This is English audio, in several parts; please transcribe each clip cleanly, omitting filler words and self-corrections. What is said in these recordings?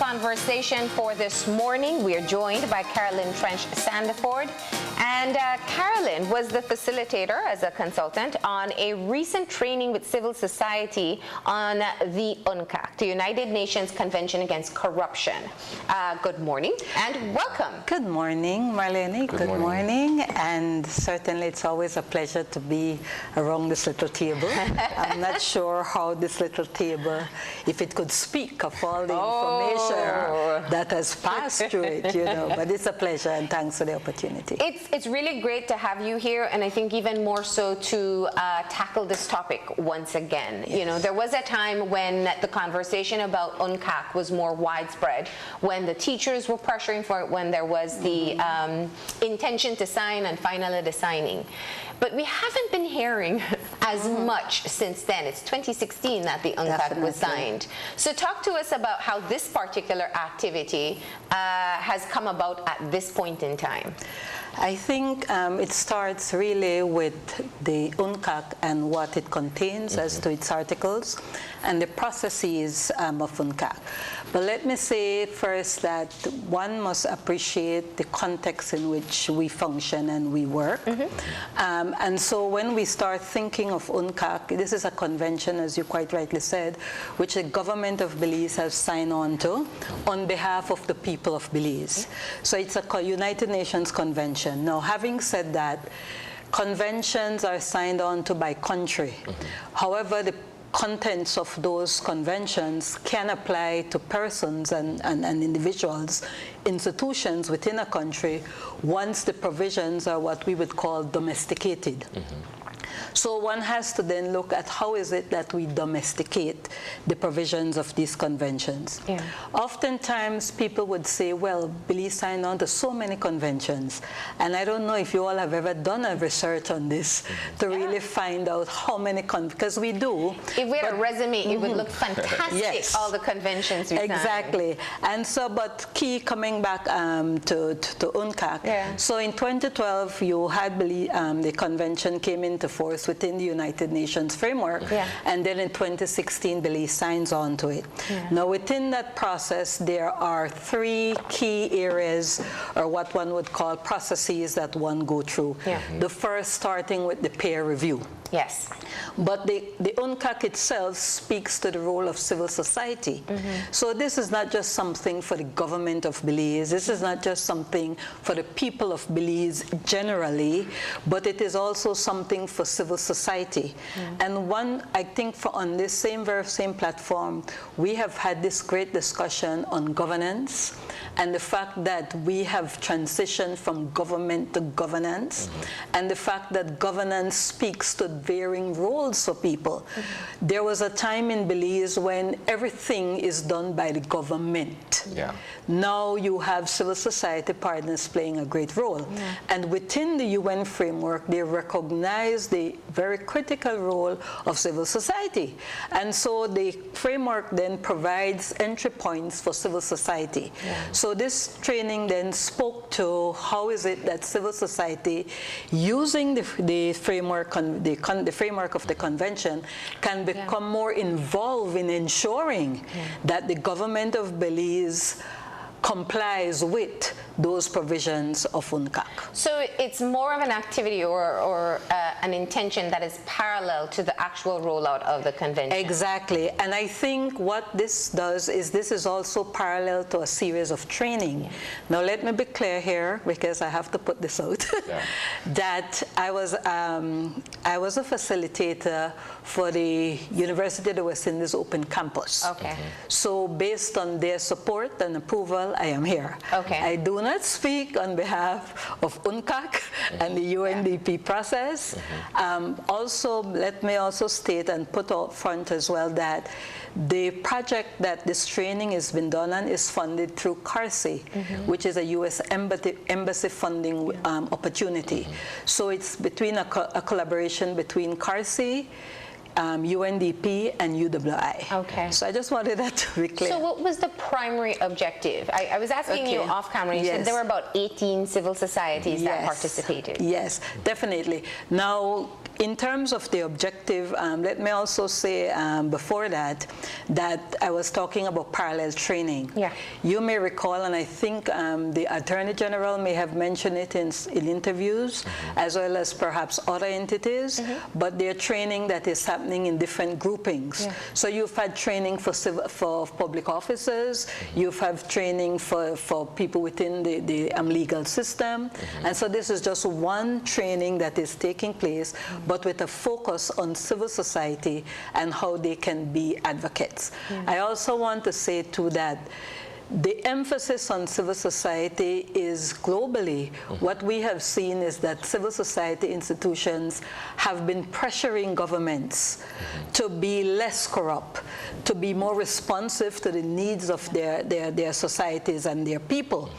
conversation for this morning. We are joined by Carolyn Trench Sandiford. And Carolyn was the facilitator as a consultant on a recent training with civil society on the UNCAC, the United Nations Convention Against Corruption. Good morning and welcome. Good morning, Marlene. Good morning. And certainly it's always a pleasure to be around this little table. I'm not sure how this little table, if it could speak of all the information that has passed through it, you know, but it's a pleasure and thanks for the opportunity. It's really great to have you here, and I think even more so to tackle this topic once again. Yes. You know, there was a time when the conversation about UNCAC was more widespread, when the teachers were pressuring for it, when there was the intention to sign and finally the signing. But we haven't been hearing as much since then. It's 2016 that the UNCAC was signed. So talk to us about how this particular activity has come about at this point in time. I think it starts really with the UNCAC and what it contains as to its articles and the processes of UNCAC. But let me say first that one must appreciate the context in which we function and we work. And so when we start thinking of UNCAC, this is a convention, as you quite rightly said, which the government of Belize has signed on to on behalf of the people of Belize. So it's a United Nations convention. Now, having said that, conventions are signed on to by country. However, the contents of those conventions can apply to persons and individuals, institutions within a country, once the provisions are what we would call domesticated. So one has to then look at how is it that we domesticate the provisions of these conventions. Oftentimes people would say, well, Belize signed on to so many conventions, and I don't know if you all have ever done a research on this to really find out how many, because we do. If we had a resume, it would look fantastic, yes, all the conventions we signed. Exactly. And so, but key coming back to UNCAC. So in 2012, you had the convention came into force within the United Nations framework, and then in 2016 Belize signs on to it. Now within that process there are three key areas, or what one would call processes, that one go through. The first starting with the peer review. Yes. But the UNCAC itself speaks to the role of civil society. So this is not just something for the government of Belize, this is not just something for the people of Belize generally, but it is also something for civil society. And one, I think on this very same platform, we have had this great discussion on governance and the fact that we have transitioned from government to governance, and the fact that governance speaks to varying roles for people. There was a time in Belize when everything is done by the government. Now you have civil society partners playing a great role. And within the UN framework, they recognize the very critical role of civil society. And so the framework then provides entry points for civil society. So this training then spoke to how is it that civil society, using the framework, the framework of the convention, can become more involved in ensuring that the government of Belize complies with those provisions of UNCAC. So it's more of an activity or an intention that is parallel to the actual rollout of the convention. Exactly. And I think what this does is this is also parallel to a series of training. Now let me be clear here, because I have to put this out, that I was a facilitator for the University of the West Indies Open Campus. So based on their support and approval, I am here. I do not speak on behalf of UNCAC and the UNDP process. Also, let me also state and put out front as well that the project that this training has been done on is funded through CARSI, which is a U.S. embassy funding opportunity. So it's between a collaboration between CARSI, UNDP and UWI. So I just wanted that to be clear. So what was the primary objective? I was asking you off camera, you said there were about 18 civil societies that participated. Yes, definitely. Now, In terms of the objective, let me also say before that I was talking about parallel training. Yeah. You may recall, and I think the Attorney General may have mentioned it in interviews, as well as perhaps other entities, but they're training that is happening in different groupings. Yeah. So you've had training for public officers, you've had training for people within the legal system, and so this is just one training that is taking place, but with a focus on civil society and how they can be advocates. I also want to say too that the emphasis on civil society is globally. What we have seen is that civil society institutions have been pressuring governments to be less corrupt, to be more responsive to the needs of their societies and their people.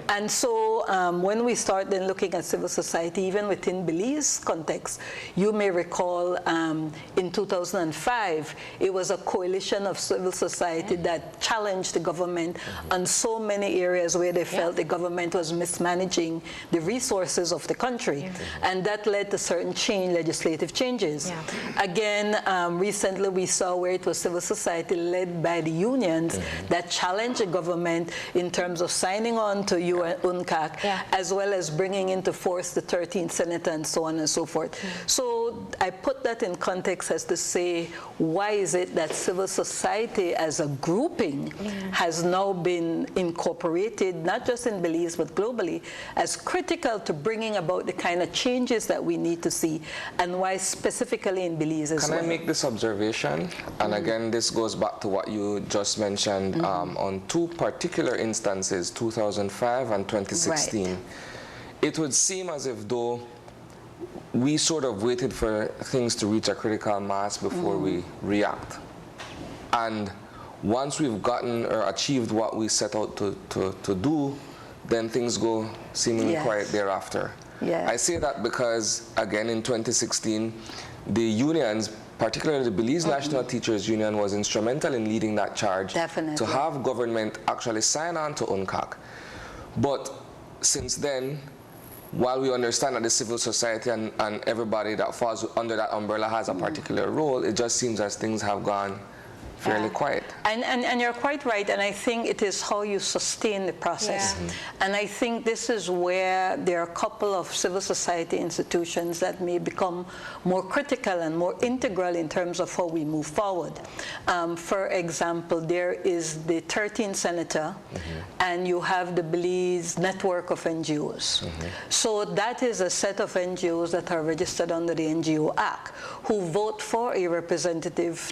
And so when we start then looking at civil society, even within Belize context, you may recall in 2005, it was a coalition of civil society that challenged the government on so many areas where they felt the government was mismanaging the resources of the country. And that led to certain legislative changes. Again, recently we saw where it was civil society led by the unions that challenged the government in terms of signing on to UNCAC, as well as bringing into force the 13th Senator and so on and so forth. So I put that in context as to say, why is it that civil society as a grouping has now been incorporated, not just in Belize, but globally, as critical to bringing about the kind of changes that we need to see, and why specifically in Belize as well. Can I make this observation? And again, this goes back to what you just mentioned on two particular instances, 2005 and 2016. Right. It would seem as if though we sort of waited for things to reach a critical mass before we react. And once we've gotten or achieved what we set out to do, then things go seemingly quiet thereafter. I say that because, again, in 2016, the unions, particularly the Belize National Teachers Union, was instrumental in leading that charge to have government actually sign on to UNCAC. But since then, while we understand that the civil society and everybody that falls under that umbrella has a particular role, it just seems as things have gone fairly quiet. And you're quite right, and I think it is how you sustain the process. And I think this is where there are a couple of civil society institutions that may become more critical and more integral in terms of how we move forward. For example, there is the 13th Senator, and you have the Belize network of NGOs. So that is a set of NGOs that are registered under the NGO Act, who vote for a representative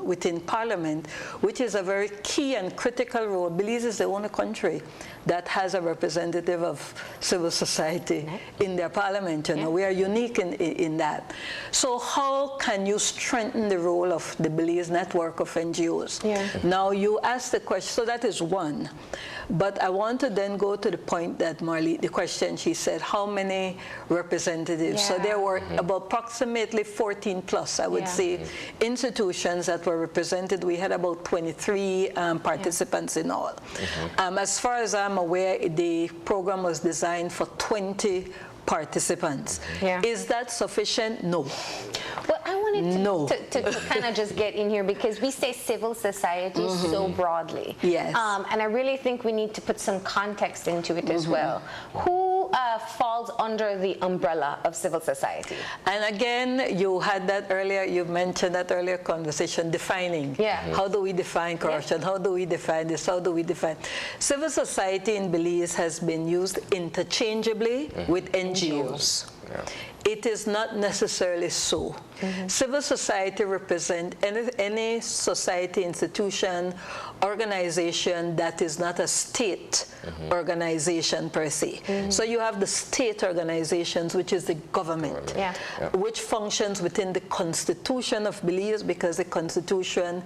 within Parliament, which is a very key and critical role. Belize is the only country that has a representative of civil society in their parliament. You know, we are unique in that. So how can you strengthen the role of the Belize network of NGOs? Now you ask the question, so that is one. But I want to then go to the point that Marley, the question she said, how many representatives? So there were about approximately 14 plus, I would say, institutions that were represented. We had about 23 participants in all. As far as I'm aware, the program was designed for 20 participants. Is that sufficient? No. Well, I wanted to kind of just get in here, because we say civil society so broadly. And I really think we need to put some context into it as well. Who falls under the umbrella of civil society? And again, you had that earlier, you mentioned that earlier conversation, defining. How do we define corruption? How do we define this? How do we define? Civil society in Belize has been used interchangeably with NGOs. It is not necessarily so. Civil society represents any society, institution, organization that is not a state organization per se. So you have the state organizations, which is the government, which functions within the Constitution of Belize, because the Constitution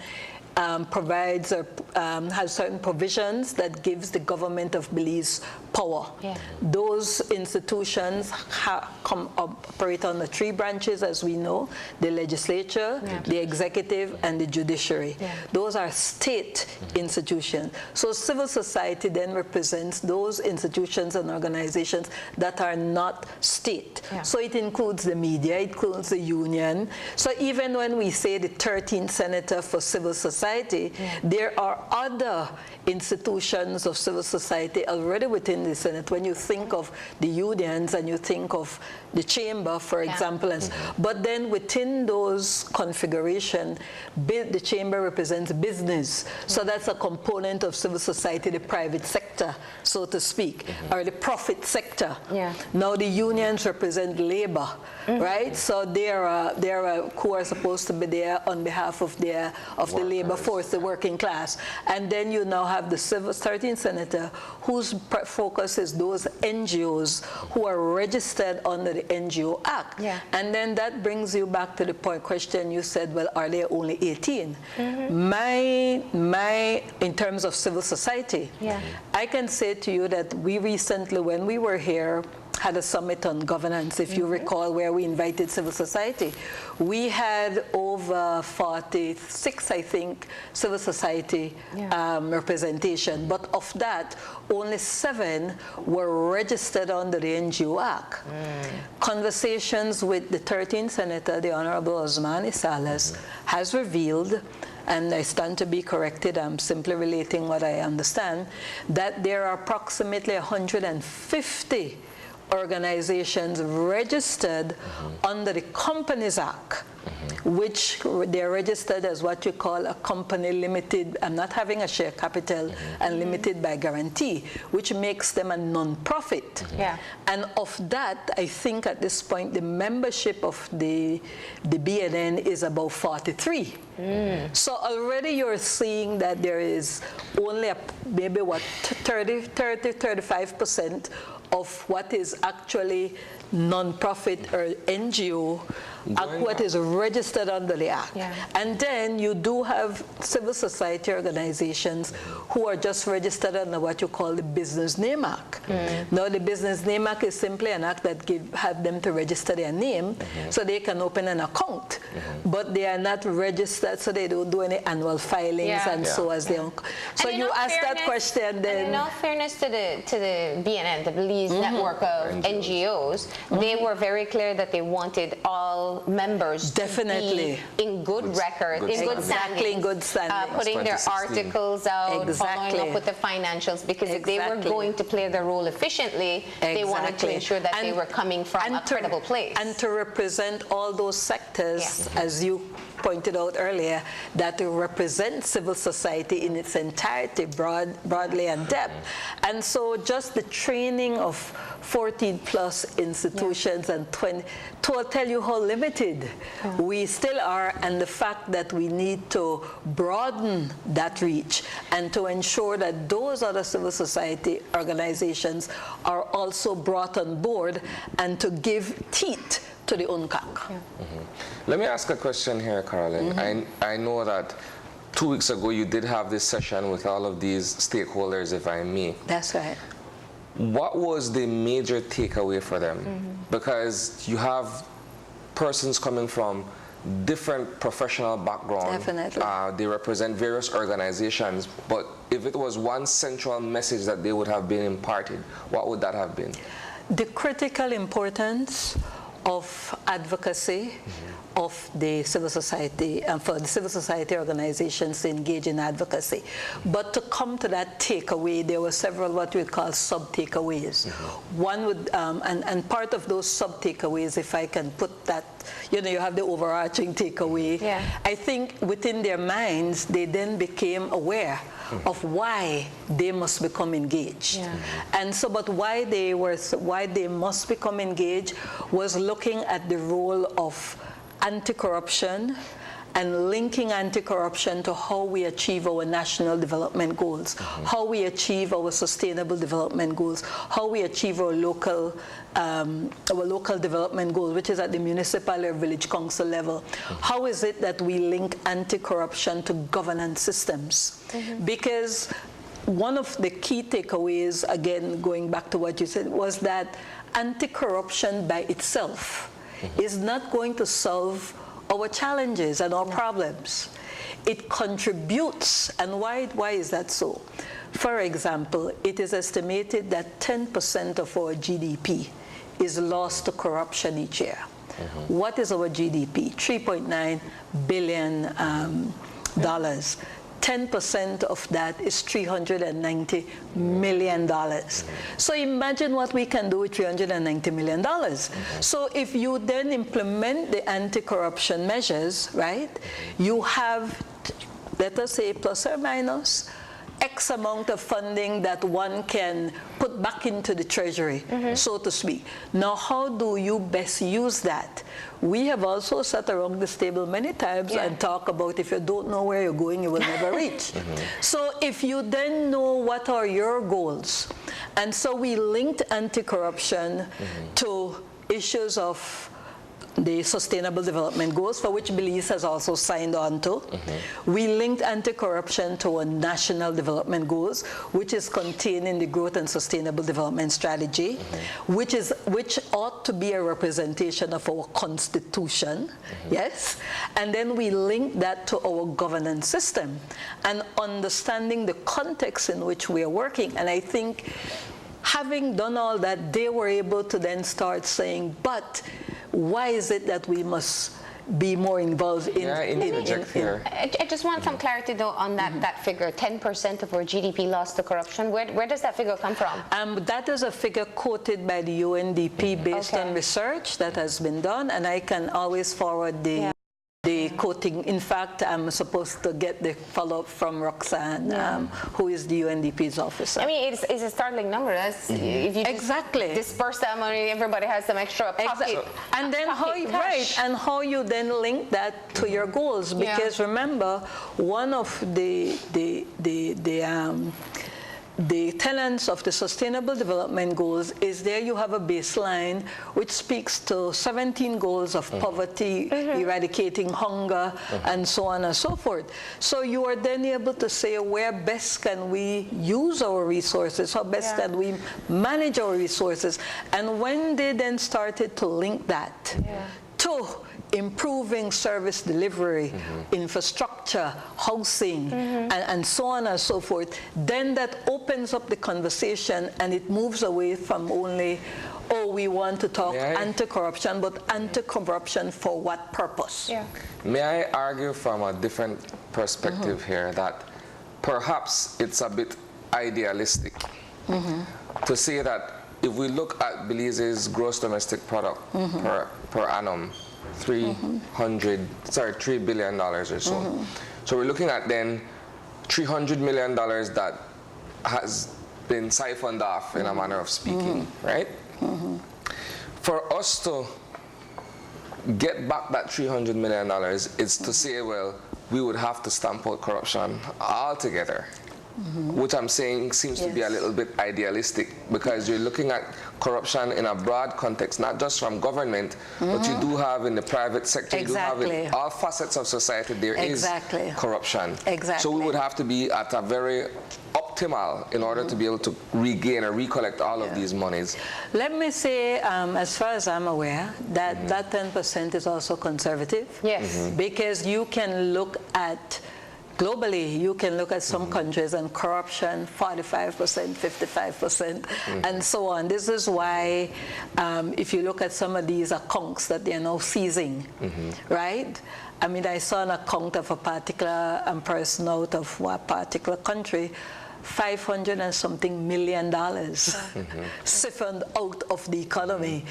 provides or has certain provisions that gives the government of Belize power. Yeah. Those institutions operate on the 3 branches, as we know: the legislature, the executive, and the judiciary. Yeah. Those are state institutions. So civil society then represents those institutions and organizations that are not state. Yeah. So it includes the media, it includes the union. So even when we say the 13th senator for civil society, there are other institutions of civil society already within the Senate. When you think of the unions and you think of the chamber, for example, but then within those configuration, the chamber represents business. So that's a component of civil society, the private sector, so to speak, or the profit sector. Yeah. Now the unions represent labor, right? So they are who are supposed to be there on behalf of the labor force, the working class. And then you now have the 13th senator, whose focus is those NGOs who are registered under the NGO Act. Yeah. And then that brings you back to the question you said, well, are there only 18? In terms of civil society, I can say to you that we recently, when we were here, had a summit on governance, if you recall, where we invited civil society. We had over 46, I think, civil society representation, but of that, only 7 were registered under the NGO Act. Conversations with the 13th Senator, the Honorable Osman Salas, has revealed, and I stand to be corrected, I'm simply relating what I understand, that there are approximately 150 organizations registered under the Companies Act, which they're registered as what you call a company limited, and not having a share capital, and limited by guarantee, which makes them a non-profit. And of that, I think at this point, the membership of the BNN is about 43. So already you're seeing that there is only maybe 35% of what is actually non-profit or NGO, what is registered under the Act. And then you do have civil society organizations who are just registered under what you call the Business Name Act. Now the Business Name Act is simply an act that have them to register their name so they can open an account. But they are not registered, so they don't do any annual filings and so as they own. So you ask that question then. And in all fairness to the BNN, the Belize network of NGOs, they were very clear that they wanted all members to be in good record, in good standing, putting their articles out, following up with the financials, because if they were going to play their role efficiently, they wanted to ensure that they were coming from a credible place. And to represent all those sectors, as you pointed out earlier, that represent civil society in its entirety, broadly and depth. And so just the training of 14 plus institutions and 20, to tell you how limited we still are, and the fact that we need to broaden that reach and to ensure that those other civil society organizations are also brought on board and to give teeth to the UNCAC. Let me ask a question here, Carolyn. I know that 2 weeks ago you did have this session with all of these stakeholders, if I may. That's right. What was the major takeaway for them? Because you have persons coming from different professional backgrounds. Definitely. They represent various organizations, but if it was one central message that they would have been imparted, what would that have been? The critical importance of advocacy of the civil society, and for the civil society organizations to engage in advocacy. But to come to that takeaway, there were several what we call sub-takeaways. One would, and part of those sub-takeaways, if I can put that, you have the overarching takeaway. I think within their minds, they then became aware of why they must become engaged. And so, but why they must become engaged was looking at the role of anti-corruption and linking anti-corruption to how we achieve our national development goals, how we achieve our sustainable development goals, how we achieve our local development goals, which is at the municipal or village council level. How is it that we link anti-corruption to governance systems? Because one of the key takeaways, again, going back to what you said, was that anti-corruption by itself is not going to solve our challenges and our problems. It contributes, and why is that so? For example, it is estimated that 10% of our GDP is lost to corruption each year. What is our GDP? $3.9 billion. 10% of that is $390 million. So imagine what we can do with $390 million. So if you then implement the anti-corruption measures, right, you have, let us say, plus or minus X amount of funding that one can put back into the treasury, so to speak. Now, how do you best use that? We have also sat around this table many times and talk about if you don't know where you're going, you will never reach. So if you then know what are your goals, and so we linked anti-corruption to issues of the Sustainable Development Goals, for which Belize has also signed on to. We linked anti-corruption to our National Development Goals, which is contained in the Growth and Sustainable Development Strategy, which ought to be a representation of our Constitution, yes? And then we linked that to our governance system and understanding the context in which we are working. And I think having done all that, they were able to then start saying, but why is it that we must be more involved in? I just want some clarity though on that figure. 10% of our GDP lost to corruption. Where does that figure come from? That is a figure quoted by the UNDP based on research that has been done, and I can always forward the quoting. In fact, I'm supposed to get the follow-up from Roxanne, who is the UNDP's officer. I mean, it's a startling number. That's, if you disperse that money, everybody has some extra pocket. And then how you then link that to your goals, because remember, one of the tenets of the Sustainable Development Goals is there you have a baseline which speaks to 17 goals of poverty, eradicating hunger, and so on and so forth. So you are then able to say where best can we use our resources, how best can we manage our resources. And when they then started to link that to improving service delivery, infrastructure, housing, and so on and so forth, then that opens up the conversation and it moves away from only, oh, we want to talk anti-corruption, but anti-corruption for what purpose? May I argue from a different perspective here that perhaps it's a bit idealistic to say that if we look at Belize's gross domestic product per annum, $3 billion or so. So we're looking at then $300 million that has been siphoned off in a manner of speaking, right? For us to get back that $300 million is to say, well, we would have to stamp out corruption altogether. Which I'm saying seems to be a little bit idealistic, because you're looking at corruption in a broad context, not just from government, but you do have in the private sector, you do have in all facets of society, there is corruption. So we would have to be at a very optimal in order to be able to regain or recollect all of these monies. Let me say, as far as I'm aware, that that 10% is also conservative. Because you can look at globally, you can look at some countries and corruption, 45%, 55%, and so on. This is why, if you look at some of these accounts that they are now seizing, right? I mean, I saw an account of a particular person out of what particular country, $500 and something million siphoned out of the economy.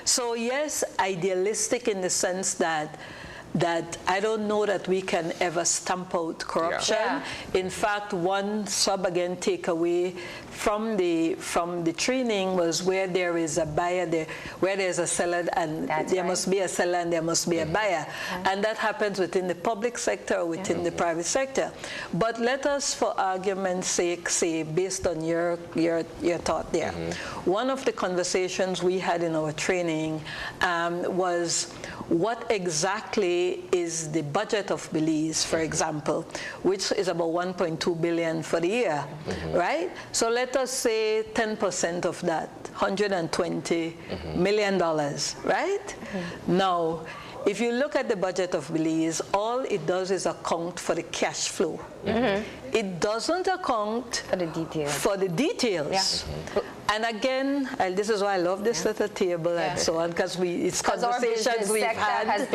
So yes, idealistic in the sense that that I don't know that we can ever stamp out corruption. Yeah. In fact, one again takeaway from the training was where there is a buyer, where there's a seller, and there must be a seller and there must be a buyer. And that happens within the public sector or within the private sector. But let us, for argument's sake, say, based on your thought there, one of the conversations we had in our training was what exactly is the budget of Belize, for example, which is about 1.2 billion for the year, right? So let us say 10% of that, $120 million, right? Now, if you look at the budget of Belize, all it does is account for the cash flow. It doesn't account for the details. And again, this is why I love this little table and so on, because it's conversations we've had.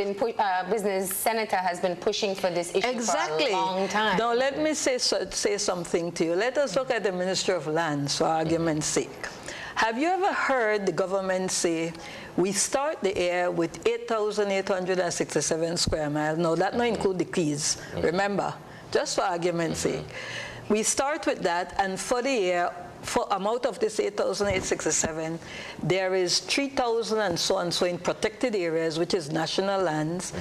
Business senator has been pushing for this issue for a long time. Now let me say something to you. Let us look at the Ministry of Lands, for argument's sake. Have you ever heard the government say, we start the year with 8,867 square miles? No, that not include the keys, remember, just for argument's sake. We start with that, and for the year, for amount of this 8,867, there is 3,000 and so in protected areas, which is national lands,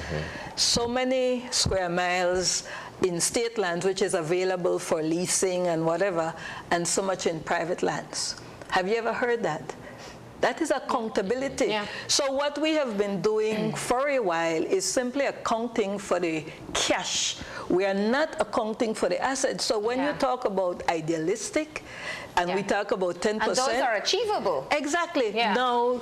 so many square miles in state lands, which is available for leasing and whatever, and so much in private lands. Have you ever heard that? That is accountability. Yeah. So what we have been doing for a while is simply accounting for the cash. We are not accounting for the assets. So when you talk about idealistic, and we talk about 10%. And those are achievable. Exactly. Yeah. Now,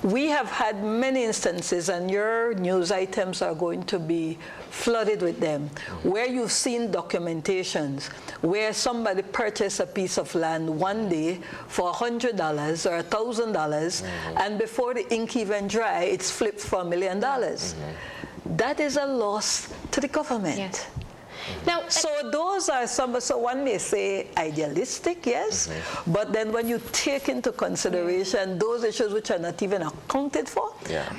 we have had many instances, and your news items are going to be flooded with them, where you've seen documentations where somebody purchased a piece of land one day for $100 or $1,000, and before the ink even dry, it's flipped for $1 million. That is a loss to the government. Yes. Now, so those are some, so one may say idealistic, yes, but then when you take into consideration those issues which are not even accounted for,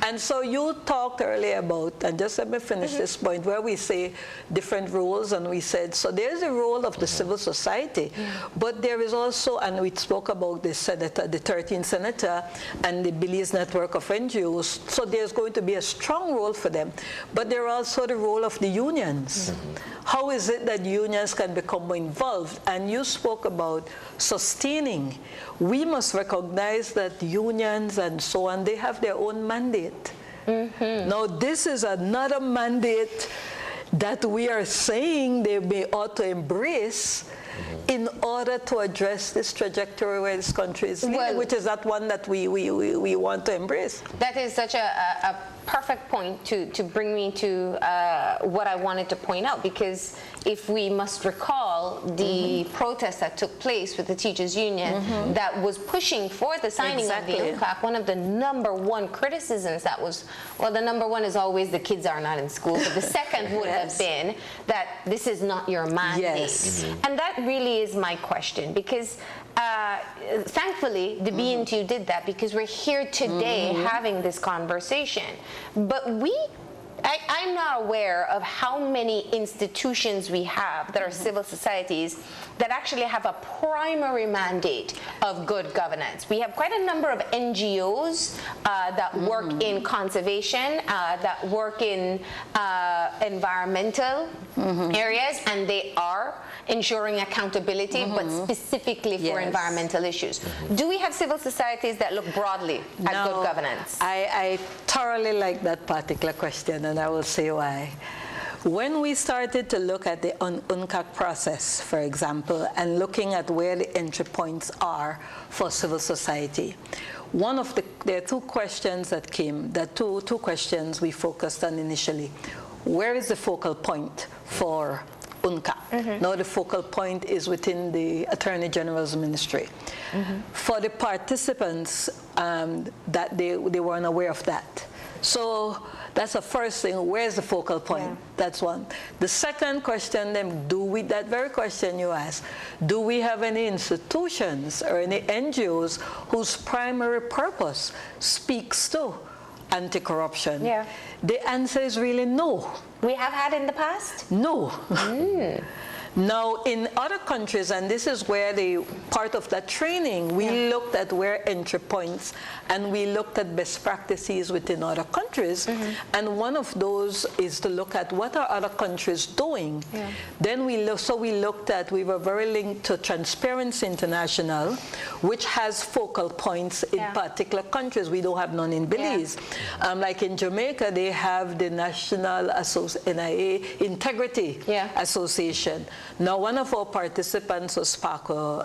and so you talked earlier about, and just let me finish this point, where we say different roles, and we said, so there's a role of the civil society, but there is also, and we spoke about the senator, the 13th senator, and the Belize network of NGOs, so there's going to be a strong role for them, but there are also the role of the unions. How is it that unions can become more involved? And you spoke about sustaining. We must recognize that unions and so on, they have their own mandate. Now, this is another mandate that we are saying they may ought to embrace in order to address this trajectory where this country is leading, which is that one that we want to embrace. That is such a perfect point to bring me to what I wanted to point out, because if we must recall the protest that took place with the teachers union that was pushing for the signing of the UNCAC, one of the #1 criticisms that was, well, the #1 is always the kids are not in school, but the second would have been that this is not your mandate. And that really is my question, because thankfully the BNTU did that, because we're here today having this conversation. But I'm not aware of how many institutions we have that are civil societies that actually have a primary mandate of good governance. We have quite a number of NGOs that work in conservation, that work in environmental areas, and they are ensuring accountability, but specifically for environmental issues. Do we have civil societies that look broadly at good governance? I thoroughly like that particular question, and I will say why. When we started to look at the UNCAC process, for example, and looking at where the entry points are for civil society, there are two questions that came, two questions we focused on initially. Where is the focal point for UNCAC? Now the focal point is within the Attorney General's ministry. For the participants, that they weren't aware of that. So that's the first thing, where's the focal point? That's one. The second question, then, that very question you asked, do we have any institutions or any NGOs whose primary purpose speaks to anti-corruption? Yeah. The answer is really no. We have had in the past? No. Now, in other countries, and this is where part of that training, we looked at where entry points, and we looked at best practices within other countries, and one of those is to look at what are other countries doing. Then we looked at, we were very linked to Transparency International, which has focal points in particular countries. We don't have none in Belize. Like in Jamaica, they have the National NIA Integrity Association. Now, one of our participants was Paco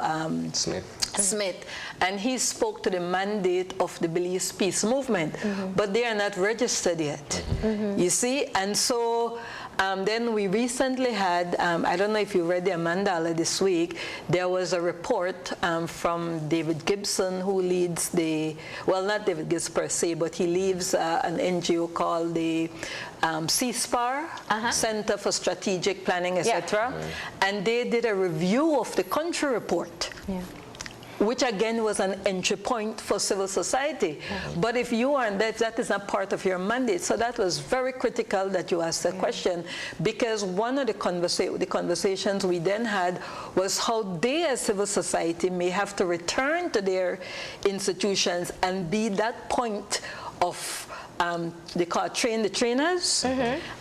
Smith, and he spoke to the mandate of the Belize Peace Movement, but they are not registered yet, you see? And so then we recently had, I don't know if you read the Amandala this week, there was a report from David Gibson, who leads well, not David Gibson per se, but he leads an NGO called the CSPAR, Center for Strategic Planning, etc. And they did a review of the country report. Which again was an entry point for civil society. But if you aren't, that is not part of your mandate. So that was very critical that you asked that question, because one of the conversations we then had was how they as civil society may have to return to their institutions and be that point of they call it train the trainers,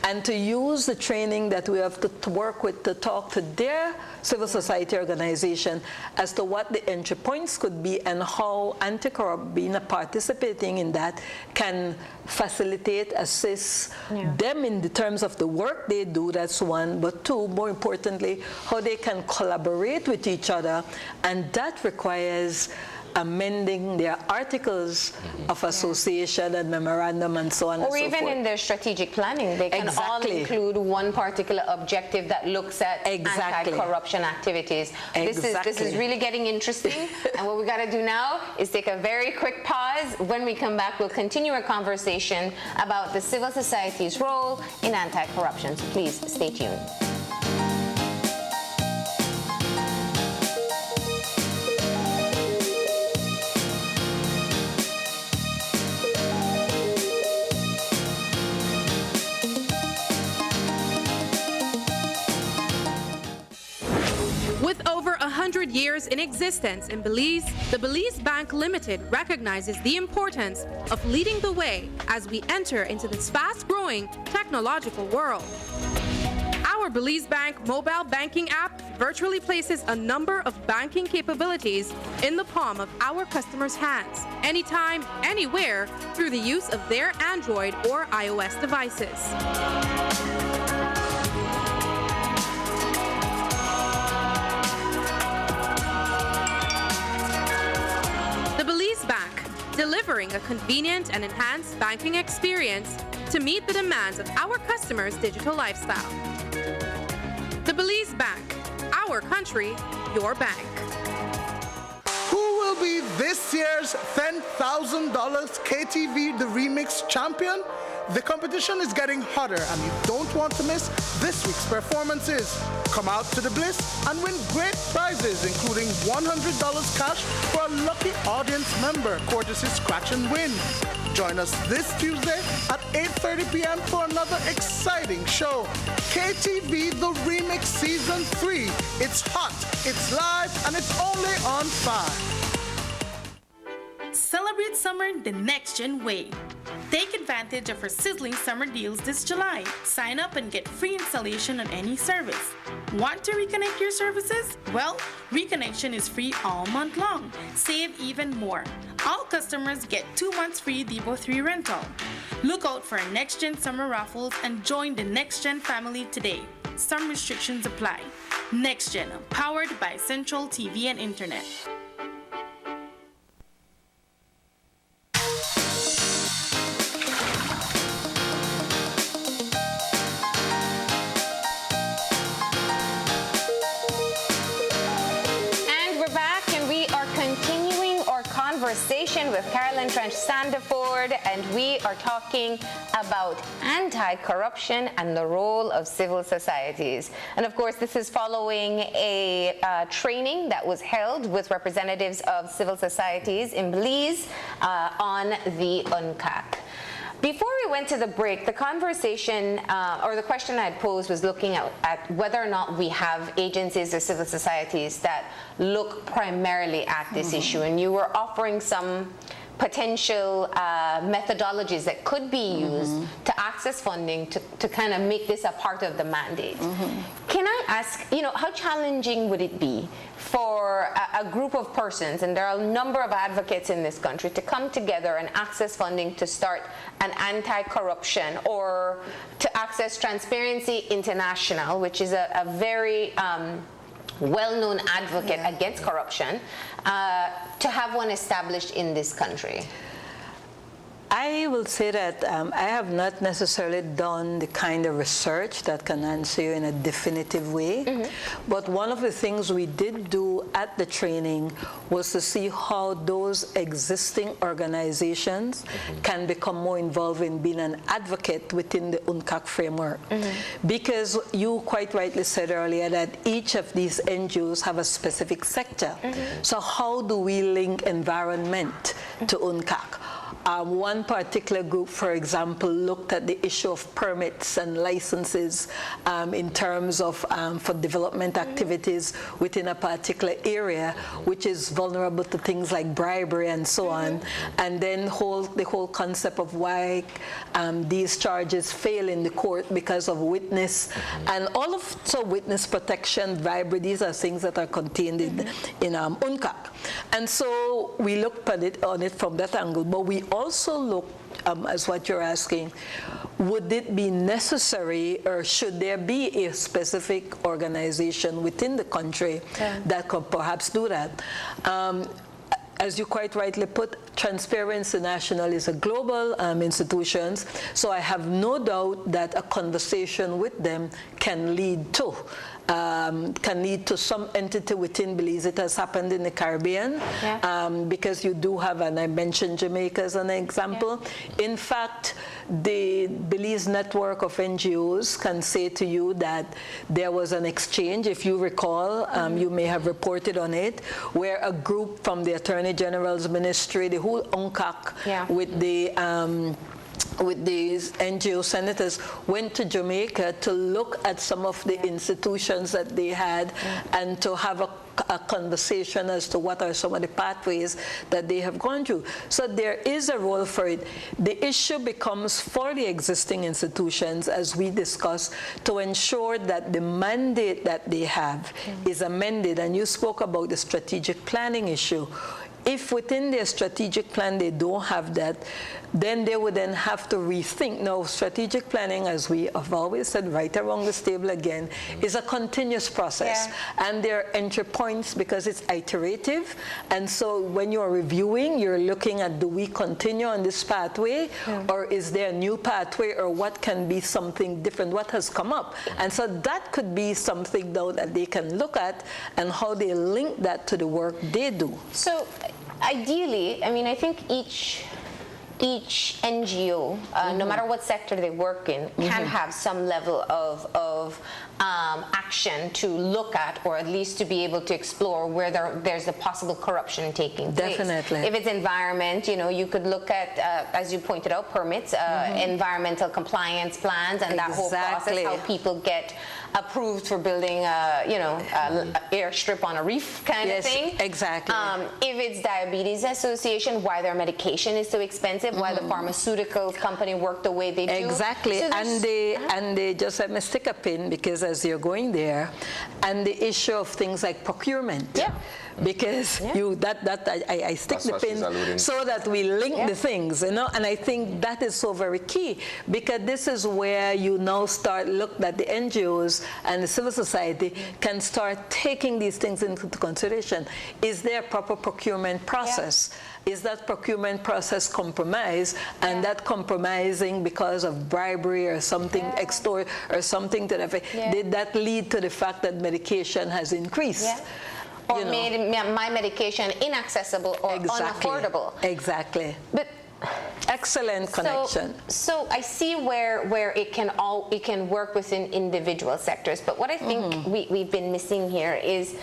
and to use the training that we have to work with to talk to their civil society organization as to what the entry points could be and how anti-corrupt being participating in that can facilitate, assist them in the terms of the work they do, that's one, but two, more importantly, how they can collaborate with each other, and that requires amending their articles of association and memorandum and so on and so forth. Or even in their strategic planning, they can all include one particular objective that looks at anti-corruption activities. This is really getting interesting, and what we got to do now is take a very quick pause. When we come back, we'll continue our conversation about the civil society's role in anti-corruption. So please stay tuned. With over 100 years in existence in Belize, the Belize Bank Limited recognizes the importance of leading the way as we enter into this fast-growing technological world. Our Belize Bank mobile banking app virtually places a number of banking capabilities in the palm of our customers' hands, anytime, anywhere, through the use of their Android or iOS devices. The Belize Bank, delivering a convenient and enhanced banking experience to meet the demands of our customers' digital lifestyle. The Belize Bank, our country, your bank. Who will be this year's $10,000 KTV The Remix champion? The competition is getting hotter, and you don't want to miss this week's performances. Come out to the Bliss and win great prizes, including $100 cash for a lucky audience member, courtesy Scratch and Win. Join us this Tuesday at 8:30 p.m. for another exciting show. KTV The Remix Season 3. It's hot, it's live, and it's only on 5. Celebrate summer the next-gen way. Take advantage of our sizzling summer deals this July. Sign up and get free installation on any service. Want to reconnect your services? Well, reconnection is free all month long. Save even more. All customers get 2 months free Devo 3 rental. Look out for our next-gen summer raffles and join the next-gen family today. Some restrictions apply. Next-gen, powered by Central TV and Internet. Conversation with Carolyn Trench Sandiford, and we are talking about anti-corruption and the role of civil societies. And of course, this is following a training that was held with representatives of civil societies in Belize on the UNCAC. Before we went to the break, the conversation or the question I had posed was looking at whether or not we have agencies or civil societies that look primarily at this issue, and you were offering some potential methodologies that could be used to access funding to kind of make this a part of the mandate. Can I ask, how challenging would it be for a group of persons, and there are a number of advocates in this country, to come together and access funding to start an anti-corruption, or to access Transparency International, which is a very well-known advocate against corruption, to have one established in this country? I will say that I have not necessarily done the kind of research that can answer you in a definitive way, but one of the things we did do at the training was to see how those existing organizations can become more involved in being an advocate within the UNCAC framework. Because you quite rightly said earlier that each of these NGOs have a specific sector. So how do we link environment to UNCAC? One particular group, for example, looked at the issue of permits and licenses in terms of for development activities within a particular area, which is vulnerable to things like bribery and so on, and then the whole concept of why these charges fail in the court because of witness, and all of witness protection, bribery, these are things that are contained in UNCAC. And so we looked at it from that angle, but we also looked, as what you're asking, would it be necessary, or should there be a specific organization within the country that could perhaps do that? As you quite rightly put, Transparency International is a global institution, so I have no doubt that a conversation with them can lead to some entity within Belize. It has happened in the Caribbean, because you do have, and I mentioned Jamaica as an example. In fact, the Belize network of NGOs can say to you that there was an exchange, if you recall, you may have reported on it, where a group from the Attorney General's Ministry, the whole UNCAC with these NGO senators went to Jamaica to look at some of the institutions that they had and to have a conversation as to what are some of the pathways that they have gone through. So there is a role for it. The issue becomes for the existing institutions, as we discussed, to ensure that the mandate that they have is amended. And you spoke about the strategic planning issue. If within their strategic plan they don't have that, then they would then have to rethink. Now, strategic planning, as we have always said right around this table again, is a continuous process. And there are entry points because it's iterative. And so when you're reviewing, you're looking at, do we continue on this pathway? Or is there a new pathway? Or what can be something different? What has come up? And so that could be something, though, that they can look at and how they link that to the work they do. So ideally, I mean, I think each NGO, no matter what sector they work in, can have some level of action to look at, or at least to be able to explore where there's a possible corruption taking place. Definitely. If it's environment, you could look at, as you pointed out, permits, environmental compliance plans, and that whole process, how people get approved for building a airstrip on a reef kind of thing. Exactly. If it's Diabetes Association, why their medication is so expensive, why the pharmaceutical company work the way they do. Exactly. So and they just let me stick a pin, because as you're going there, and the issue of things like procurement. Because I stick the pin so that we link the things, and I think that is so very key, because this is where you now start look at the NGOs and the civil society can start taking these things into consideration. Is there a proper procurement process? Is that procurement process compromised, and that compromising because of bribery or something extort or something to that effect? Did that lead to the fact that medication has increased? Or made my medication inaccessible or unaffordable. Exactly. But excellent connection. So I see where it can work within individual sectors. But what I think we've been missing here is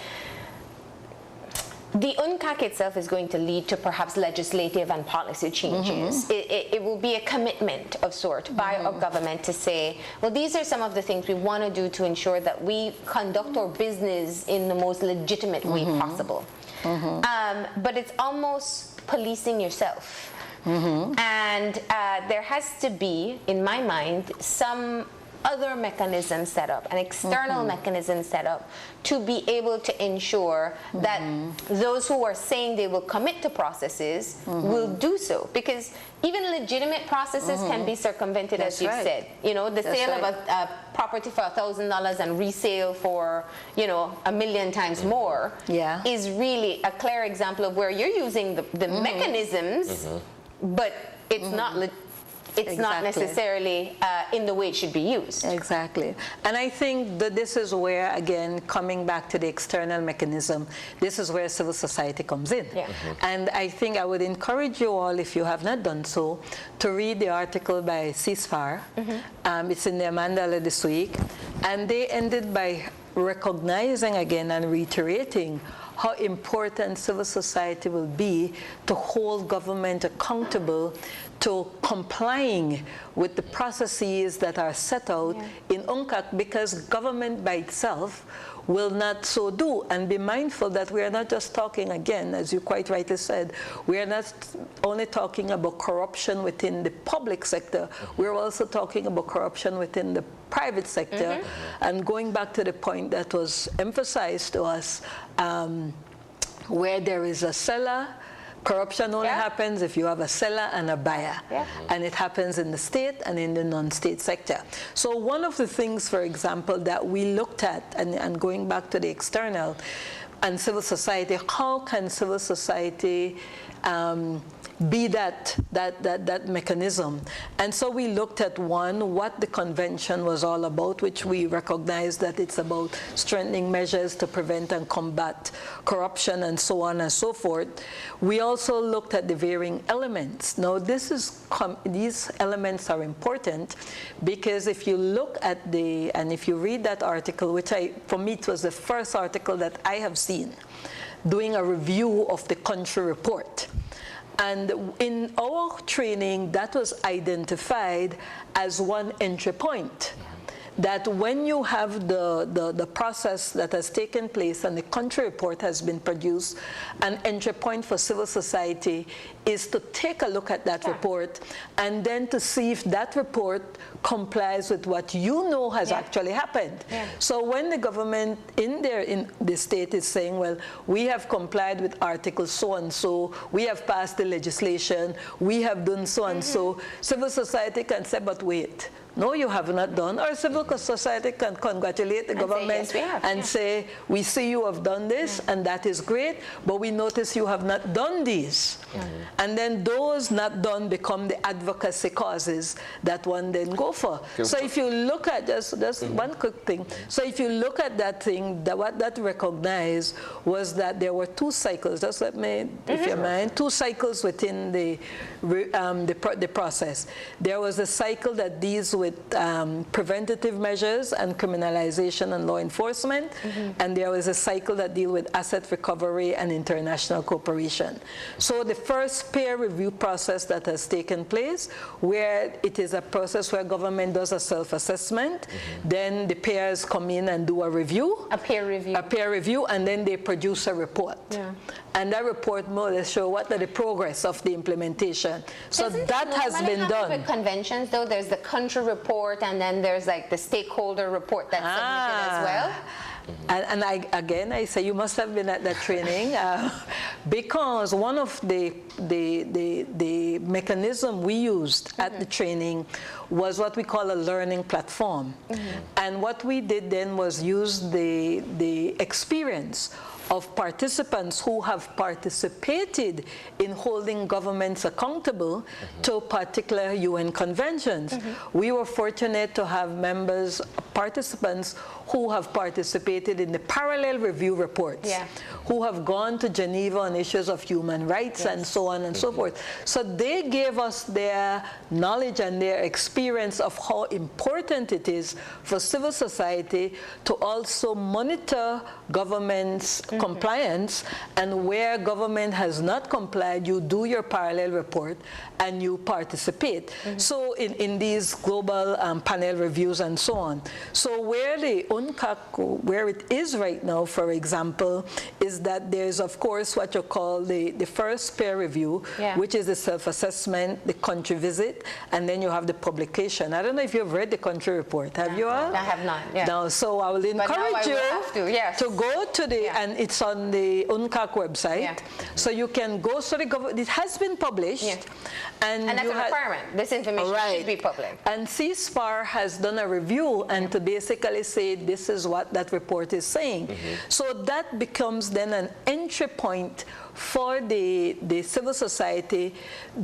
The UNCAC itself is going to lead to perhaps legislative and policy changes. It will be a commitment of sort by our government to say, well, these are some of the things we want to do to ensure that we conduct our business in the most legitimate way possible. But it's almost policing yourself. And there has to be, in my mind, some other mechanism set up, an external mechanism set up to be able to ensure that those who are saying they will commit to processes will do so. Because even legitimate processes can be circumvented, as you've said. You know, the sale of a property for $1,000 and resale for, you know, $1 million times more is really a clear example of where you're using the mechanisms, but it's not it's not necessarily in the way it should be used. Exactly. And I think that this is where, again, coming back to the external mechanism, this is where civil society comes in. And I think I would encourage you all, if you have not done so, to read the article by Ceasefire. It's in the Mandala this week. And they ended by recognizing again and reiterating how important civil society will be to hold government accountable to complying with the processes that are set out in UNCAC, because government by itself will not so do. And be mindful that we are not just talking, again, as you quite rightly said, we are not only talking about corruption within the public sector, we're also talking about corruption within the private sector. And going back to the point that was emphasized to us, where there is a seller, corruption only happens if you have a seller and a buyer. And it happens in the state and in the non-state sector. So one of the things, for example, that we looked at, and going back to the external and civil society, how can civil society be that mechanism? And so we looked at what the convention was all about, which we recognize that it's about strengthening measures to prevent and combat corruption and so on and so forth. We also looked at the varying elements. Now these elements are important because if you look at and if you read that article, which for me it was the first article that I have seen doing a review of the country report. And in our training, that was identified as one entry point. That when you have the process that has taken place and the country report has been produced, an entry point for civil society is to take a look at that report and then to see if that report complies with what you know has actually happened. So when the government in the state is saying, well, we have complied with article so and so, we have passed the legislation, we have done so and so, civil society can say, but wait, no, you have not done. Or civil society can congratulate the government and say, we see you have done this, and that is great, but we notice you have not done these. And then those not done become the advocacy causes that one then go for. So if you look at, just one quick thing, so if you look at that thing, what that recognized was that there were two cycles, just let me, if you mind, two cycles within the process. There was a cycle that deals with preventative measures and criminalization and law enforcement, and there was a cycle that deals with asset recovery and international cooperation. So the first peer review process that has taken place, where it is a process where government does a self-assessment, then the peers come in and do a review. A peer review, and then they produce a report. And that report more or less show what are the progress of the implementation. So that has been done. With conventions, though, there's the country report, and then there's like the stakeholder report that's submitted as well. And I say you must have been at that training because one of the mechanism we used at the training was what we call a learning platform. And what we did then was use the experience of participants who have participated in holding governments accountable to particular UN conventions. We were fortunate to have participants who have participated in the parallel review reports, who have gone to Geneva on issues of human rights and so on and so forth. So they gave us their knowledge and their experience of how important it is for civil society to also monitor governments' compliance, and where government has not complied, you do your parallel report and you participate. So in these global panel reviews and so on. So where the UNCAC, where it is right now, for example, is that there's of course what you call the first peer review, which is the self-assessment, the country visit, and then you have the publication. I don't know if you've read the country report. Have you all? I have not. Yeah. No, so I will encourage you to go to the, and it's on the UNCAC website, so you can go. So the government, it has been published, and that's you a requirement. This information should be public. And CSPAR has done a review and to basically say this is what that report is saying. So that becomes then an entry point for the civil society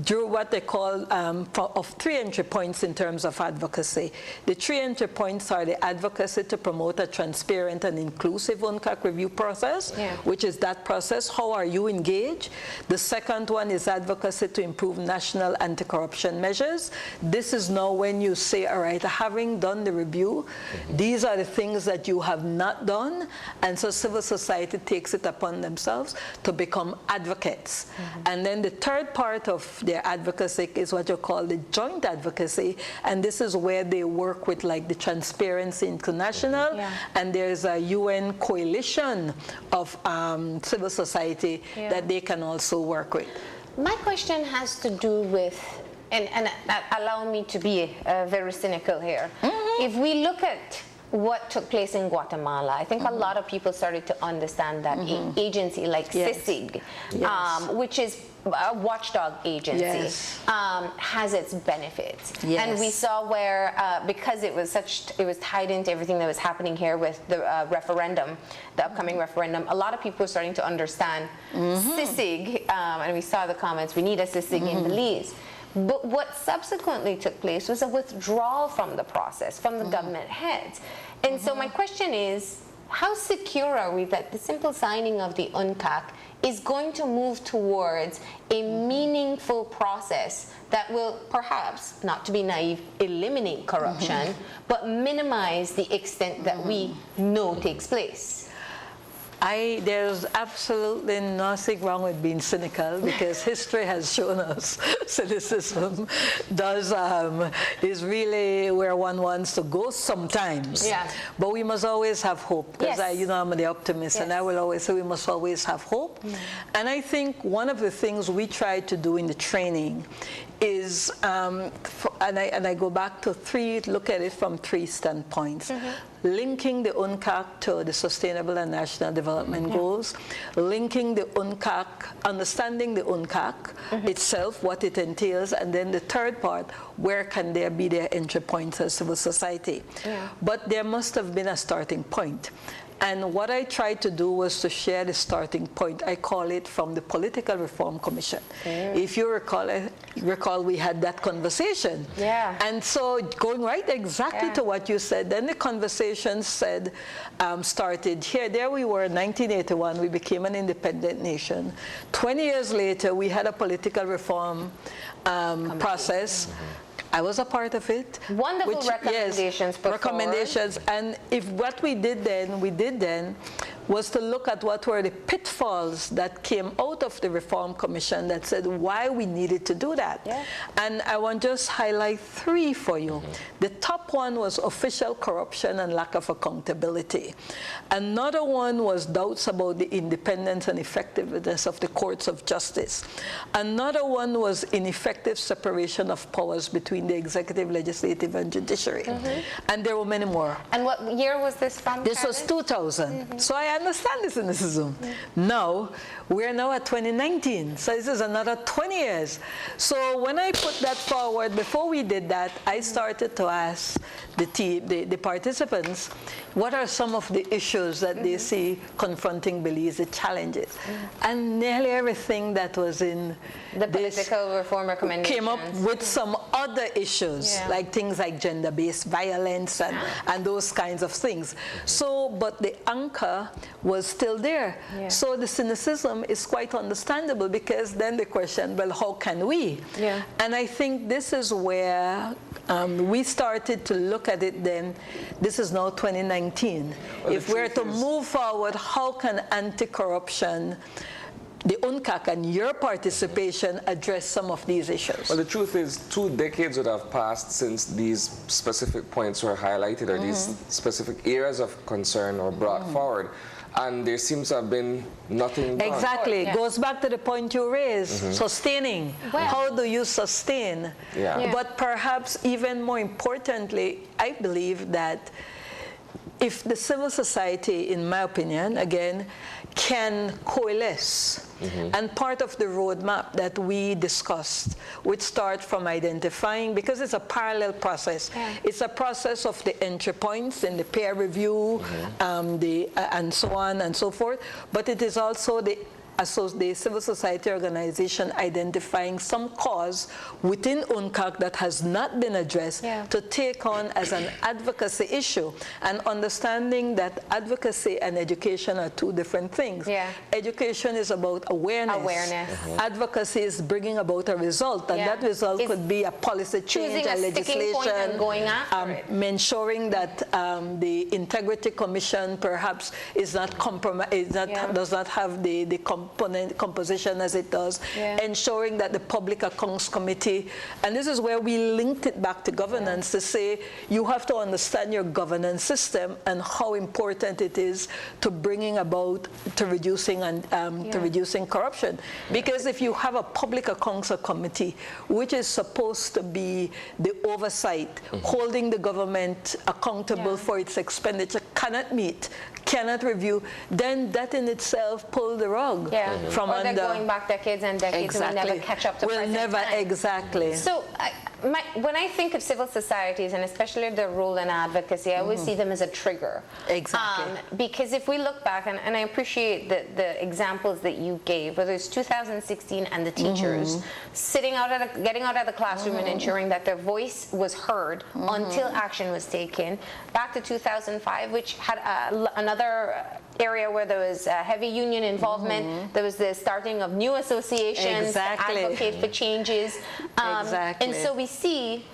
through what they call of 3 entry points in terms of advocacy. The 3 entry points are the advocacy to promote a transparent and inclusive UNCAC review process, which is that process. How are you engaged? The second one is advocacy to improve national anti-corruption measures. This is now when you say, all right, having done the review, these are the things that you have not done, and so civil society takes it upon themselves to become advocates. And then the third part of their advocacy is what you call the joint advocacy, and this is where they work with like the Transparency International, and there's a UN coalition of civil society that they can also work with. My question has to do with, and allow me to be very cynical here. If we look at what took place in Guatemala, I think a lot of people started to understand that agency like CICIG, which is a watchdog agency, has its benefits. And we saw where, because it was tied into everything that was happening here with the referendum, the upcoming referendum, a lot of people were starting to understand CICIG, and we saw the comments, we need a CICIG in Belize. But what subsequently took place was a withdrawal from the process, from the government heads. And so my question is, how secure are we that the simple signing of the UNCAC is going to move towards a meaningful process that will perhaps, not to be naive, eliminate corruption, but minimize the extent that we know takes place? There's absolutely nothing wrong with being cynical, because history has shown us cynicism is really where one wants to go sometimes. But we must always have hope, because I'm the optimist, and I will always say we must always have hope. And I think one of the things we try to do in the training is, and I go back to look at it from 3 standpoints. Linking the UNCAC to the Sustainable and National Development Goals, linking the UNCAC, understanding the UNCAC itself, what it entails, and then the third part, where can there be their entry points as civil society. But there must have been a starting point. And what I tried to do was to share the starting point. I call it from the Political Reform Commission. If you recall, we had that conversation. And so going right exactly to what you said, then the conversation started here. There we were in 1981, we became an independent nation. 20 years later, we had a political reform process. I was a part of it. Wonderful recommendations. Recommendations. And if what we did then was to look at what were the pitfalls that came out of the Reform Commission that said why we needed to do that. And I want to just highlight 3 for you. The top one was official corruption and lack of accountability. Another one was doubts about the independence and effectiveness of the courts of justice. Another one was ineffective separation of powers between the executive, legislative, and judiciary. And there were many more. And what year was this from? This was 2000. So I understand the cynicism. Now, we're now at 2019. So this is another 20 years. So when I put that forward, before we did that, I started to ask the participants, what are some of the issues that they see confronting Belize, the challenges? And nearly everything that was in the political reform recommendations came up with some other issues, like things like gender-based violence and those kinds of things. So, but the anchor was still there. So the cynicism criticism is quite understandable, because then the question, well, how can we? Yeah. And I think this is where we started to look at it then. This is now 2019. Well, if we're to move forward, how can anti-corruption, the UNCAC and your participation, address some of these issues? Well, the truth is, 2 decades would have passed since these specific points were highlighted, or these specific areas of concern were brought forward. And there seems to have been nothing done. Exactly. Yeah. Goes back to the point you raised, sustaining. Well- How do you sustain? Yeah. Yeah. But perhaps even more importantly, I believe that if the civil society, in my opinion, again, can coalesce, and part of the roadmap that we discussed would start from identifying, because it's a parallel process. Yeah. It's a process of the entry points in the peer review, and so on and so forth, but it is also the civil society organization identifying some cause within UNCAC that has not been addressed, Yeah. to take on as an advocacy issue, and understanding that advocacy and education are 2 different things. Yeah. Education is about awareness. Awareness. Advocacy is bringing about a result, and Yeah. that result It's could be a policy choosing change, a a sticking point legislation, and going after it. ensuring that the Integrity Commission perhaps is not Yeah. does not have the composition as it does, Yeah. ensuring that the Public Accounts Committee, and this is where we linked it back to governance, to say you have to understand your governance system and how important it is to bringing about, to reducing to reducing corruption. Because if you have a Public Accounts Committee, which is supposed to be the oversight, holding the government accountable for its expenditure, cannot meet, cannot review, then that in itself pull the rug from or under. they're going back decades and decades and we'll never catch up to We'll present never, time. exactly. So when I think of civil societies, and especially their role in advocacy, I always see them as a trigger. Exactly. Because if we look back, and I appreciate the examples that you gave, whether it's 2016 and the teachers getting out of the classroom and ensuring that their voice was heard until action was taken. Back to 2005, which had another area where there was heavy union involvement. There was the starting of new associations to advocate for changes. Exactly. And so we see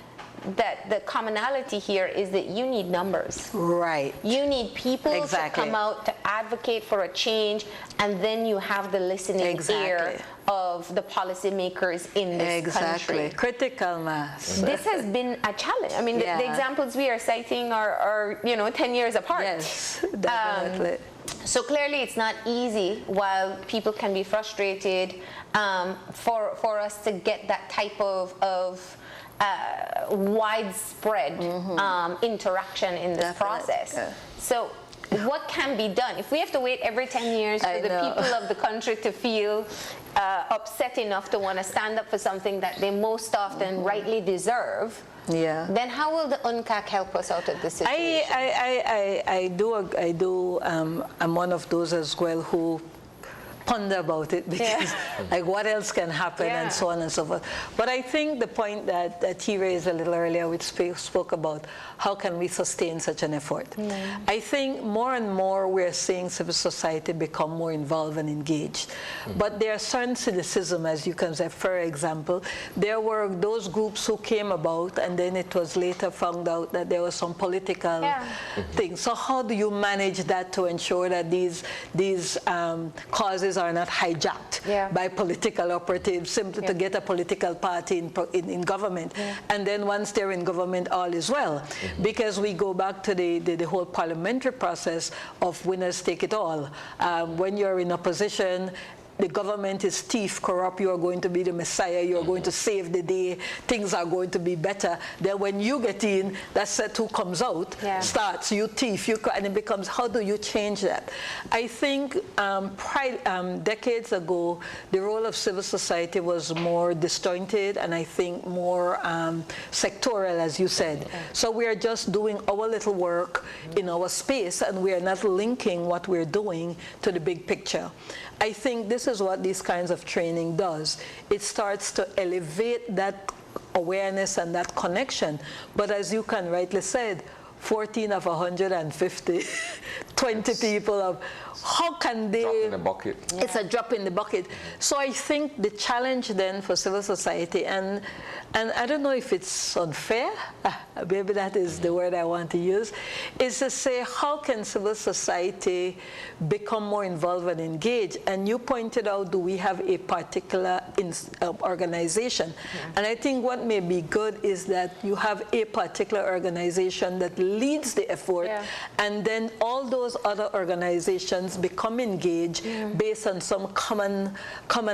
that the commonality here is that you need numbers. Right. You need people Exactly. to come out to advocate for a change, and then you have the listening ear of the policymakers in this country. Critical mass. This has been a challenge. I mean, the examples we are citing are 10 years apart. Yes, definitely. So clearly it's not easy, while people can be frustrated, for us to get that type of widespread interaction in this process. Yeah. So what can be done? If we have to wait every 10 years for the people of the country to feel upset enough to want to stand up for something that they most often rightly deserve, then how will the UNCAC help us out of this situation? I do. I'm one of those as well who ponder about it, because like what else can happen and so on and so forth. But I think the point that he raised a little earlier, which spoke about how can we sustain such an effort. I think more and more we're seeing civil society become more involved and engaged. But there are certain cynicism, as you can say. For example, there were those groups who came about, and then it was later found out that there was some political things. So how do you manage that to ensure that these causes are not hijacked by political operatives simply to get a political party in government? And then once they're in government, all is well. Because we go back to the whole parliamentary process of winners take it all. When you're in opposition, the government is thief, corrupt, you are going to be the messiah, you are going to save the day, things are going to be better. Then when you get in, that's who comes out, starts, you thief, and it becomes, how do you change that? I think decades ago, the role of civil society was more disjointed, and I think more sectoral, as you said. So we are just doing our little work in our space, and we are not linking what we're doing to the big picture. I think this is what these kinds of training does. It starts to elevate that awareness and that connection. But as you can rightly said, 14 of 150, 20 people of, how can they... Drop in the bucket. It's a drop in the bucket. So I think the challenge then for civil society, and I don't know if it's unfair, maybe that is the word I want to use, is to say, how can civil society become more involved and engaged? And you pointed out, do we have a particular organization? And I think what may be good is that you have a particular organization that leads the effort, and then all those other organizations become engaged based on some common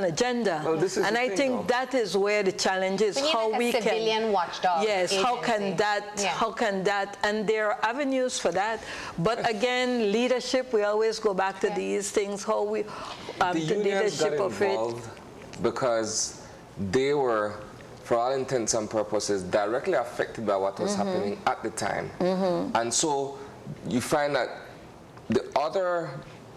agenda. Well, this is and the I thing, think though. that is where the challenge is. We need how like we a civilian watchdog yes, agency. how can that, and there are avenues for that. But again, leadership, we always go back to these things, how we, The unions got involved because they were, for all intents and purposes, directly affected by what was happening at the time. And so you find that the other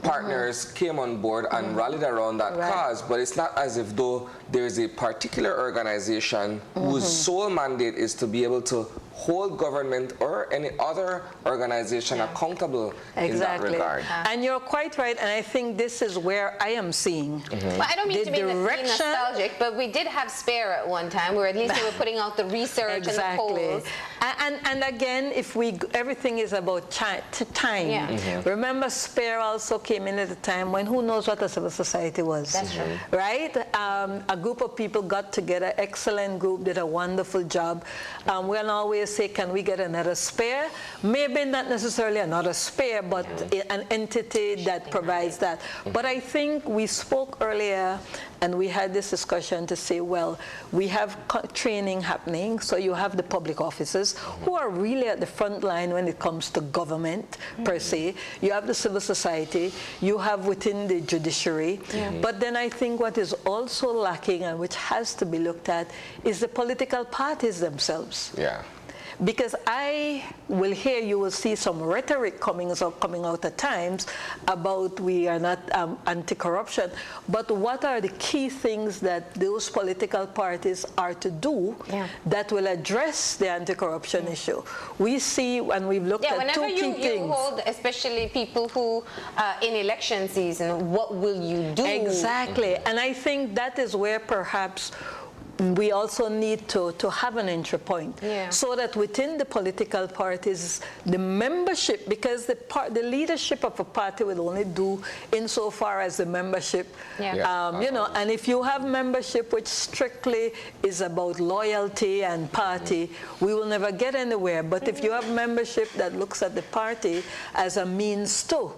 partners came on board and rallied around that cause, but it's not as if though there's a particular organization whose sole mandate is to be able to hold government or any other organization accountable in that regard. And you're quite right, and I think this is where I am seeing Well, I don't mean to be nostalgic, but we did have SPARE at one time, where at least they were putting out the research and the polls. And again, if everything is about time. Remember, SPARE also came in at a time when who knows what a civil society was. That's true. Right? A group of people got together, excellent group, did a wonderful job. We'll always say, can we get another SPARE? Maybe not necessarily another SPARE, but an entity that provides that. But I think we spoke earlier, and we had this discussion to say, well, we have training happening, so you have the public officers who are really at the front line when it comes to government, per se. You have the civil society, you have within the judiciary. But then I think what is also lacking, and which has to be looked at, is the political parties themselves. Because I will hear, you will see some rhetoric coming out at times about we are not anti-corruption, but what are the key things that those political parties are to do that will address the anti-corruption issue? We see, when we've looked at two key things. You hold, especially people who, in election season, what will you do? Exactly, and I think that is where perhaps we also need to have an entry point, so that within the political parties, the membership, because the leadership of a party will only do insofar as the membership, you know, and if you have membership which strictly is about loyalty and party, we will never get anywhere. But if you have membership that looks at the party as a means to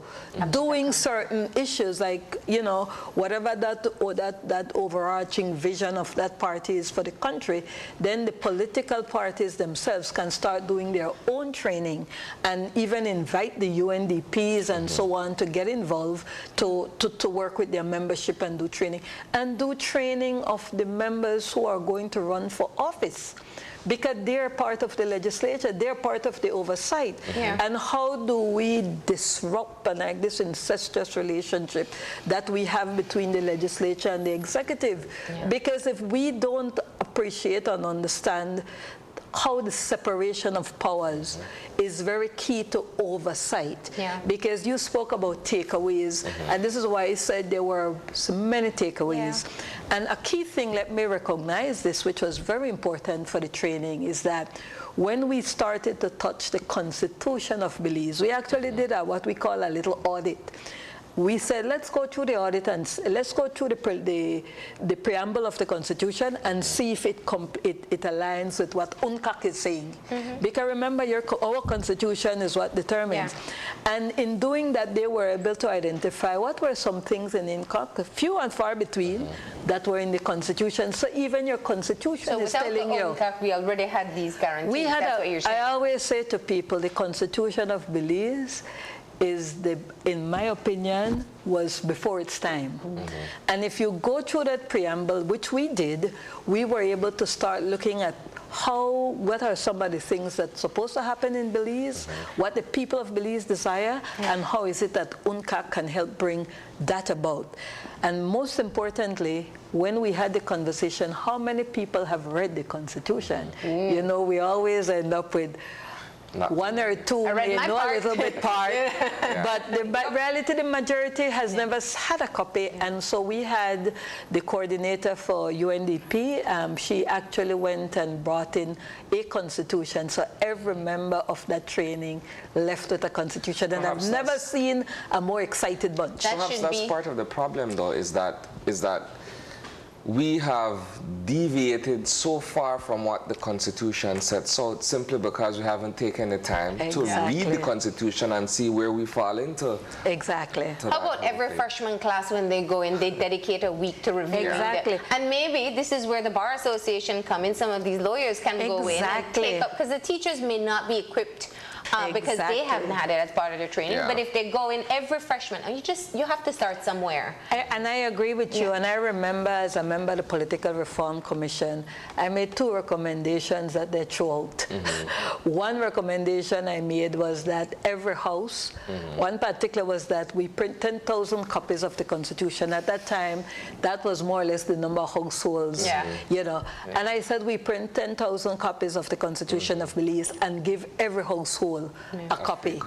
doing certain issues, like, you know, whatever that overarching vision of that party is for the country, then the political parties themselves can start doing their own training and even invite the UNDPs and so on to get involved to work with their membership and do training of the members who are going to run for office. Because they're part of the legislature, they're part of the oversight. And how do we disrupt this incestuous relationship that we have between the legislature and the executive? Because if we don't appreciate and understand how the separation of powers is very key to oversight. Because you spoke about takeaways, and this is why I said there were so many takeaways. And a key thing, let me recognize this, which was very important for the training, is that when we started to touch the Constitution of Belize, we actually did what we call a little audit. We said, let's go through the audit and let's go through the preamble of the Constitution and see if it aligns with what UNCAC is saying. Because remember, our Constitution is what determines. And in doing that, they were able to identify what were some things in UNCAC, few and far between, that were in the Constitution. So even your Constitution is telling you. So without the UNCAC, we already had these guarantees. That's what you're saying. I always say to people, the Constitution of Belize is, in my opinion, was before its time. And if you go through that preamble, which we did, we were able to start looking at what are some of the things that's supposed to happen in Belize, what the people of Belize desire, and how is it that UNCAC can help bring that about. And most importantly, when we had the conversation, how many people have read the Constitution? You know, we always end up with, one or two I read may my know part. a little bit part, but the reality, the majority has never had a copy, and so we had the coordinator for UNDP. She actually went and brought in a constitution, so every member of that training left with a constitution, and Perhaps I've never seen a more excited bunch. That Perhaps should that's be- part of the problem, though, is that we have deviated so far from what the Constitution sets out simply because we haven't taken the time to read Exactly. the Constitution and see where we fall into. Exactly. to How that about whole every thing. freshman class when they go in, they dedicate a week to reviewing Exactly. it. And maybe this is where the Bar Association come in, some of these lawyers can go in and Exactly. take up, because the teachers may not be equipped because they Exactly. haven't had it as part of their training. Yeah. But if they go in every freshman, you have to start somewhere. And I agree with you, and I remember as a member of the Political Reform Commission, I made 2 recommendations that they threw out. One recommendation I made was that every house, one particular was that we print 10,000 copies of the Constitution. At that time, that was more or less the number of households, Yeah. you know. And I said we print 10,000 copies of the Constitution of Belize and give every household a copy.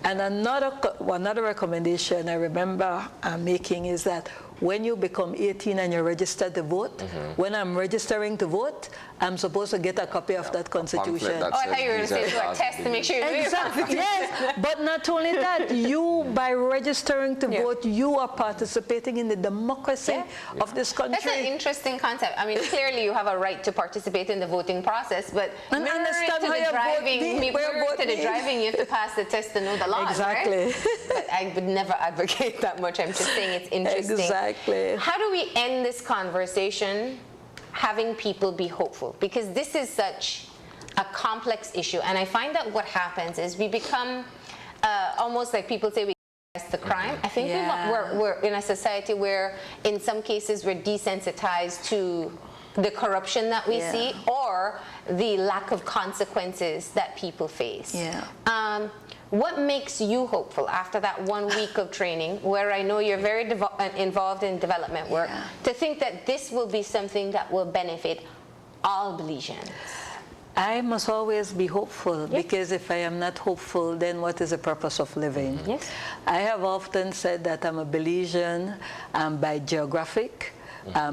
And another recommendation I remember making is that when you become 18 and you're registered to vote, when I'm registering to vote, I'm supposed to get a copy of that Constitution. Oh, I thought you were going to say do a test to make sure you Exactly, yes. But not only that, you, by registering to vote, you are participating in the democracy of this country. That's an interesting concept. I mean, clearly you have a right to participate in the voting process, but And mirror it understand to how the your vote driving, means, where mirror it vote to the means. driving, you have to pass the test to know the laws, Exactly. right? But I would never advocate that much. I'm just saying it's interesting. Exactly. How do we end this conversation having people be hopeful? Because this is such a complex issue, and I find that what happens is we become almost like people say we the crime. I think we're in a society where in some cases we're desensitized to the corruption that we see or the lack of consequences that people face. What makes you hopeful after that 1 week of training, where I know you're very involved in development work, to think that this will be something that will benefit all Belizeans? I must always be hopeful, because if I am not hopeful, then what is the purpose of living? I have often said that I'm a Belizean by geographic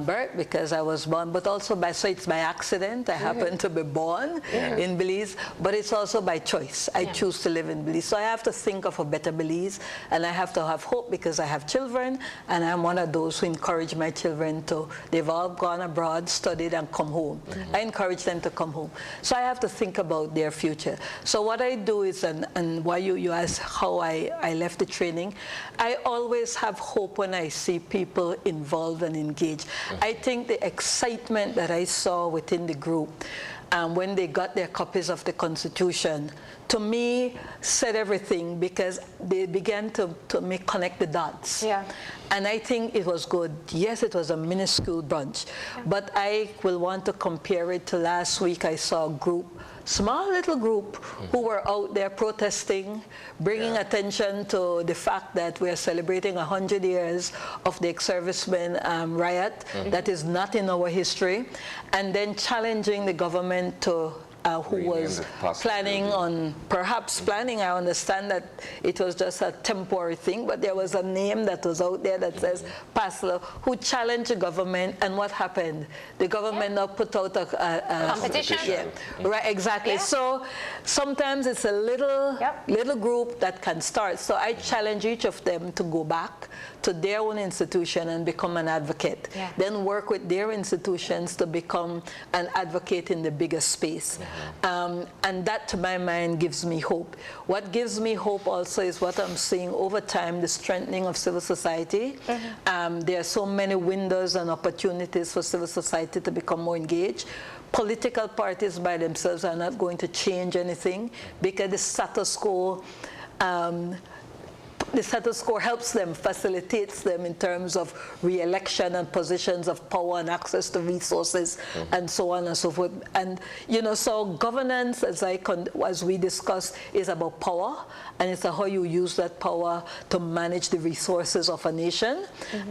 birth, because I was born, but also so it's by accident. I happen to be born in Belize, but it's also by choice. I choose to live in Belize. So I have to think of a better Belize, and I have to have hope because I have children, and I'm one of those who encourage my children they've all gone abroad, studied, and come home. I encourage them to come home. So I have to think about their future. So what I do is, and why you ask how I left the training, I always have hope when I see people involved and engaged. I think the excitement that I saw within the group when they got their copies of the Constitution, to me, said everything, because they began to connect the dots. And I think it was good. Yes, it was a minuscule bunch, but I will want to compare it to last week. I saw a group, small little group, who were out there protesting, bringing attention to the fact that we are celebrating 100 years of the ex-servicemen riot that is not in our history, and then challenging the government to who was planning on, I understand that it was just a temporary thing, but there was a name that was out there that says Paslow, who challenged the government, and what happened? The government now put out a competition. Right, exactly. So sometimes it's a little group that can start. So I challenge each of them to go back to their own institution and become an advocate. Then work with their institutions to become an advocate in the bigger space. And that, to my mind, gives me hope. What gives me hope also is what I'm seeing over time, the strengthening of civil society. There are so many windows and opportunities for civil society to become more engaged. Political parties by themselves are not going to change anything, because the status quo helps them, facilitates them in terms of re-election and positions of power and access to resources and so on and so forth. And, so governance, as we discussed, is about power, and it's how you use that power to manage the resources of a nation.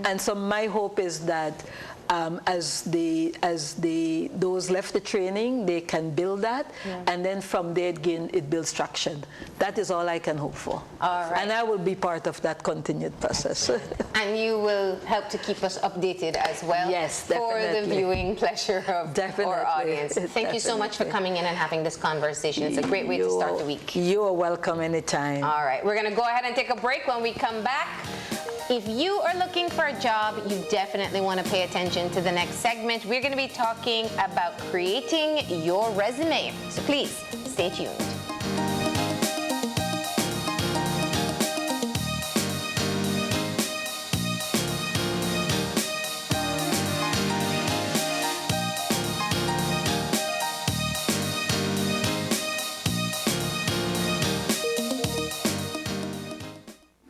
And so my hope is that those left the training, they can build that, and then from there again, it builds traction. That is all I can hope for. All right. And I will be part of that continued process. And you will help to keep us updated as well. Yes, For the definitely. viewing pleasure of our audience. Thank you so much for coming in and having this conversation. It's a great way to start the week. You are welcome anytime. All right, we're going to go ahead and take a break. When we come back, if you are looking for a job, you definitely want to pay attention to the next segment. We're going to be talking about creating your resume. So please, stay tuned.